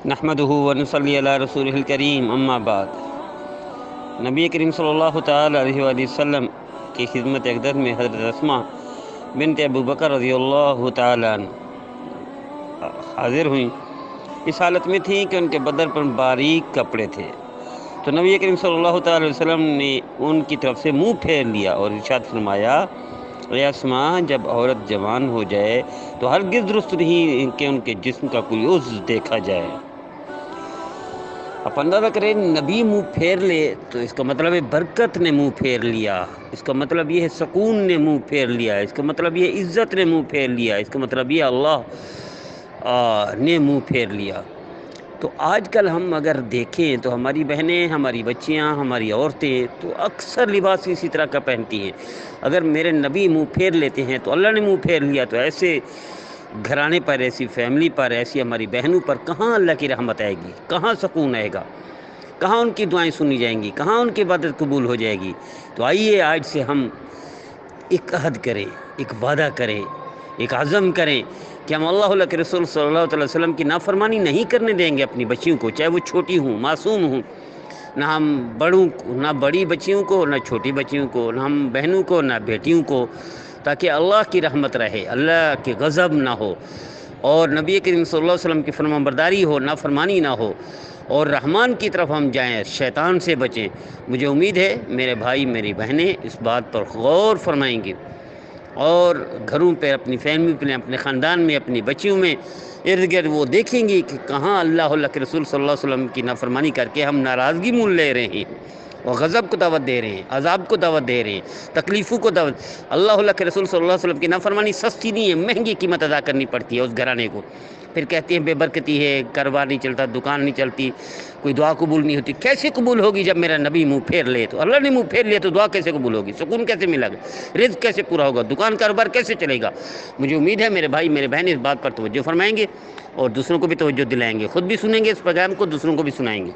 نحمدہ ونصلی علی رسولہ الکریم، اما بعد۔ نبی کریم صلی اللہ تعالی علیہ وآلہ وسلم کی خدمت اقدس میں حضرت اسماء بنت ابو بکر رضی اللہ تعالی عنہ حاضر ہوئیں۔ اس حالت میں تھیں کہ ان کے بدن پر باریک کپڑے تھے، تو نبی کریم صلی اللہ تعالی علیہ وسلم نے ان کی طرف سے منہ پھیر لیا اور ارشاد فرمایا، اے اسماء، جب عورت جوان ہو جائے تو ہرگز درست نہیں کہ ان کے جسم کا کوئی عضو دیکھا جائے۔ اب اندازہ کریں، نبی منہ پھیر لے تو اس کا مطلب ہے برکت نے منہ پھیر لیا، اس کا مطلب یہ ہے سکون نے منہ پھیر لیا، اس کا مطلب یہ عزت نے منہ پھیر لیا، اس کا مطلب یہ اللہ نے منہ پھیر لیا۔ تو آج کل ہم اگر دیکھیں تو ہماری بہنیں، ہماری بچیاں، ہماری عورتیں تو اکثر لباس اسی طرح کا پہنتی ہیں۔ اگر میرے نبی منہ پھیر لیتے ہیں تو اللہ نے منہ پھیر لیا، تو ایسے گھرانے پر، ایسی فیملی پر، ایسی ہماری بہنوں پر کہاں اللہ کی رحمت آئے گی، کہاں سکون آئے گا، کہاں ان کی دعائیں سنی جائیں گی، کہاں ان کی عبادت قبول ہو جائے گی۔ تو آئیے آج سے ہم ایک عہد کریں، ایک وعدہ کریں، ایک عزم کریں کہ ہم اللہ کے رسول صلی اللہ علیہ وسلم کی نافرمانی نہیں کرنے دیں گے اپنی بچیوں کو، چاہے وہ چھوٹی ہوں، معصوم ہوں۔ نہ ہم نہ بڑی بچیوں کو، نہ چھوٹی بچیوں کو، نہ ہم بہنوں کو، نہ بیٹیوں کو، تاکہ اللہ کی رحمت رہے، اللہ کی غضب نہ ہو، اور نبی کریم صلی اللہ علیہ وسلم کی فرمانبرداری ہو، نافرمانی نہ ہو، اور رحمان کی طرف ہم جائیں، شیطان سے بچیں۔ مجھے امید ہے میرے بھائی، میری بہنیں اس بات پر غور فرمائیں گے، اور گھروں پہ، اپنی فیملی پہ، اپنے خاندان میں، اپنی بچیوں میں ارد گرد وہ دیکھیں گی کہ کہاں اللہ کے رسول صلی اللہ علیہ وسلم کی نافرمانی کر کے ہم ناراضگی مول لے رہے ہیں، اور غضب کو دعوت دے رہے ہیں، عذاب کو دعوت دے رہے ہیں، تکلیفوں کو دعوت۔ اللہ کے رسول صلی اللہ علیہ وسلم کی نافرمانی سستی نہیں ہے، مہنگی قیمت ادا کرنی پڑتی ہے اس گھرانے کو۔ پھر کہتے ہیں بے برکتی ہے، کاروبار نہیں چلتا، دکان نہیں چلتی، کوئی دعا قبول نہیں ہوتی۔ کیسے قبول ہوگی جب میرا نبی منہ پھیر لے؟ تو اللہ نے منہ پھیر لیا تو دعا کیسے قبول ہوگی؟ سکون کیسے ملے گا؟ رزق کیسے پورا ہوگا؟ دکان کاروبار کیسے چلے گا؟ مجھے امید ہے میرے بھائی، میرے بہن اس بات پر توجہ فرمائیں گے، اور دوسروں کو بھی توجہ دلائیں گے، خود بھی سنیں گے اس پیغام کو، دوسروں کو بھی سنائیں گے۔